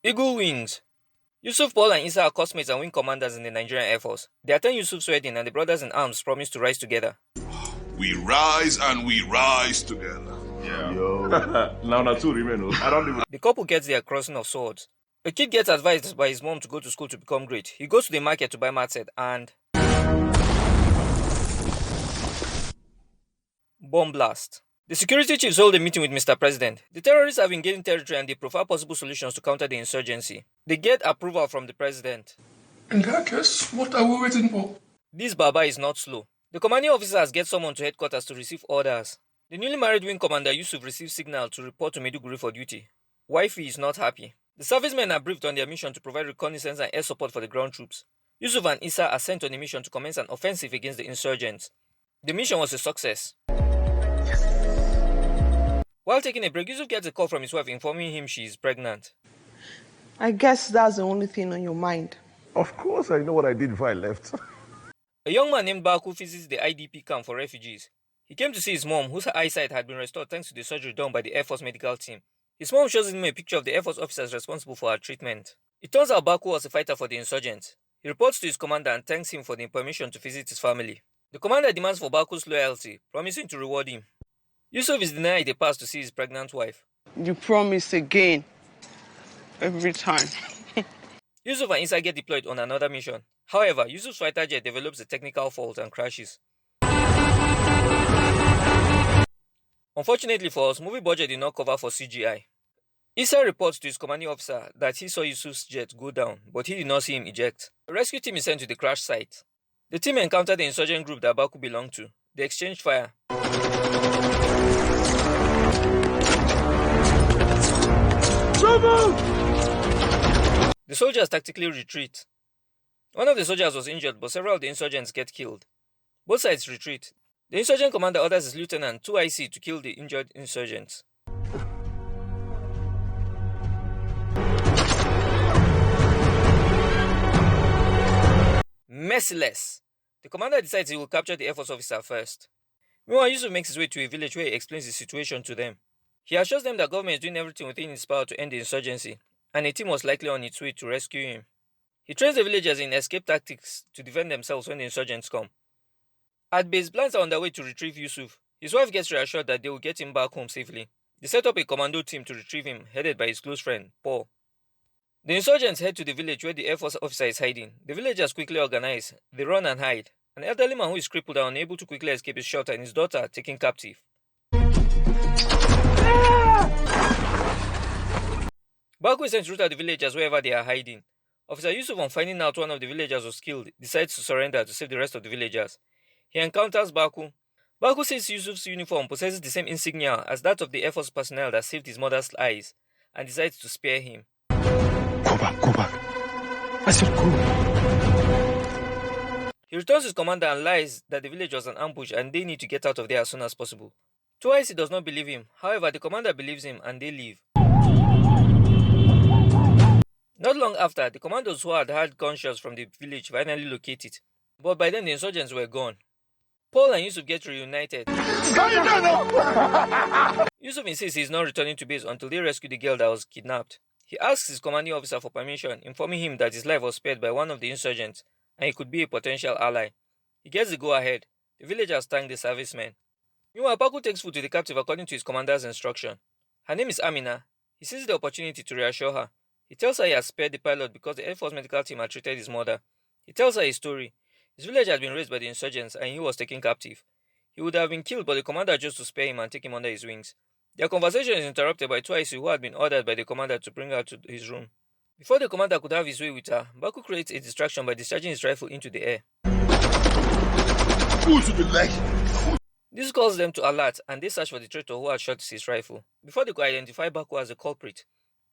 Eagle Wings. Yusuf, Paul, and Isa are cosmates and wing commanders in the Nigerian Air Force. They attend Yusuf's wedding and the brothers in arms promise to rise together. We rise and we rise together. Yeah. Yo. Now two remain. I don't even. The couple gets their crossing of swords. A kid gets advised by his mom to go to school to become great. He goes to the market to buy matset and bomb blast. The security chiefs hold a meeting with Mr. President. The terrorists have been gaining territory and they profile possible solutions to counter the insurgency. They get approval from the president. In that case, what are we waiting for? This Baba is not slow. The commanding officers get someone to headquarters to receive orders. The newly married wing commander Yusuf receives signal to report to Maiduguri for duty. Wifey is not happy. The servicemen are briefed on their mission to provide reconnaissance and air support for the ground troops. Yusuf and Isa are sent on a mission to commence an offensive against the insurgents. The mission was a success. While taking a break, Yusuf gets a call from his wife informing him she is pregnant. I guess that's the only thing on your mind. Of course, I know what I did before I left. A young man named Baku visits the IDP camp for refugees. He came to see his mom, whose eyesight had been restored thanks to the surgery done by the Air Force medical team. His mom shows him a picture of the Air Force officers responsible for her treatment. It turns out Baku was a fighter for the insurgents. He reports to his commander and thanks him for the permission to visit his family. The commander demands for Baku's loyalty, promising to reward him. Yusuf is denied a pass to see his pregnant wife. You promise again. Every time. Yusuf and Isa get deployed on another mission. However, Yusuf's fighter jet develops a technical fault and crashes. Unfortunately for us, movie budget did not cover for CGI. Isa reports to his commanding officer that he saw Yusuf's jet go down, but he did not see him eject. A rescue team is sent to the crash site. The team encountered the insurgent group that Baku belonged to. They exchanged fire. The soldiers tactically retreat. One of the soldiers was injured, but several of the insurgents get killed. Both sides retreat. The insurgent commander orders his lieutenant 2IC to kill the injured insurgents. Merciless. The commander decides he will capture the Air Force officer first. Meanwhile, Yusuf makes his way to a village where he explains the situation to them. He assures them that government is doing everything within its power to end the insurgency, and a team was likely on its way to rescue him. He trains the villagers in escape tactics to defend themselves when the insurgents come. At base, plans are on their way to retrieve Yusuf. His wife gets reassured that they will get him back home safely. They set up a commando team to retrieve him, headed by his close friend, Paul. The insurgents head to the village where the Air Force officer is hiding. The villagers quickly organize. They run and hide. An elderly man who is crippled and unable to quickly escape is shot and his daughter are taken captive. Baku is sent to root out the villagers wherever they are hiding. Officer Yusuf, on finding out one of the villagers was killed, decides to surrender to save the rest of the villagers. He encounters Baku. Baku says Yusuf's uniform possesses the same insignia as that of the Air Force personnel that saved his mother's eyes, and decides to spare him. Go back. I said go. He returns to his commander and lies that the village was an ambush and they need to get out of there as soon as possible. Twice he does not believe him. However, the commander believes him and they leave. Not long after, the commandos who had heard gunshots from the village finally locate it. But by then the insurgents were gone. Paul and Yusuf get reunited. Yusuf insists he is not returning to base until they rescue the girl that was kidnapped. He asks his commanding officer for permission, informing him that his life was spared by one of the insurgents and he could be a potential ally. He gets the go-ahead. The villagers thank the servicemen. Meanwhile, Baku takes food to the captive according to his commander's instruction. Her name is Amina. He seizes the opportunity to reassure her. He tells her he has spared the pilot because the Air Force medical team had treated his mother. He tells her his story. His village had been raised by the insurgents and he was taken captive. He would have been killed, but the commander chose to spare him and take him under his wings. Their conversation is interrupted by Twice, who had been ordered by the commander to bring her to his room. Before the commander could have his way with her, Baku creates a distraction by discharging his rifle into the air. This calls them to alert and they search for the traitor who had shot his rifle. Before they could identify Baku as the culprit,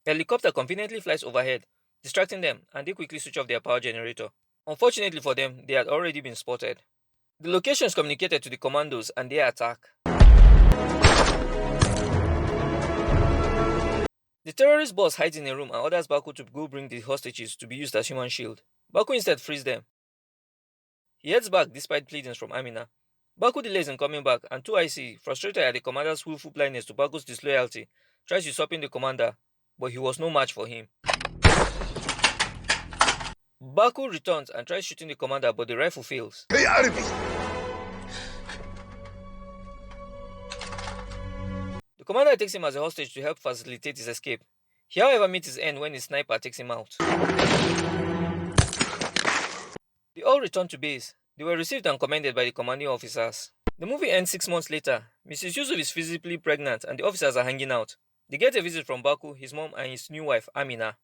a helicopter conveniently flies overhead, distracting them, and they quickly switch off their power generator. Unfortunately for them, they had already been spotted. The location is communicated to the commandos and they attack. The terrorist boss hides in a room and orders Baku to go bring the hostages to be used as human shield. Baku instead frees them. He heads back despite pleadings from Amina. Baku delays in coming back and 2IC, frustrated at the commander's willful blindness to Baku's disloyalty, tries usurping the commander, but he was no match for him. Baku returns and tries shooting the commander, but the rifle fails. Hey, Arabi! The commander takes him as a hostage to help facilitate his escape. He, however, meets his end when his sniper takes him out. They all return to base. They were received and commended by the commanding officers. The movie ends 6 months later. Mrs. Yusuf is physically pregnant and the officers are hanging out. They get a visit from Baku, his mom, and his new wife, Amina.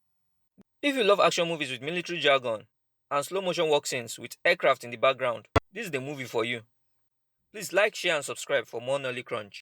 If you love action movies with military jargon and slow motion walk scenes with aircraft in the background, this is the movie for you. Please like, share, and subscribe for more Nolly Crunch.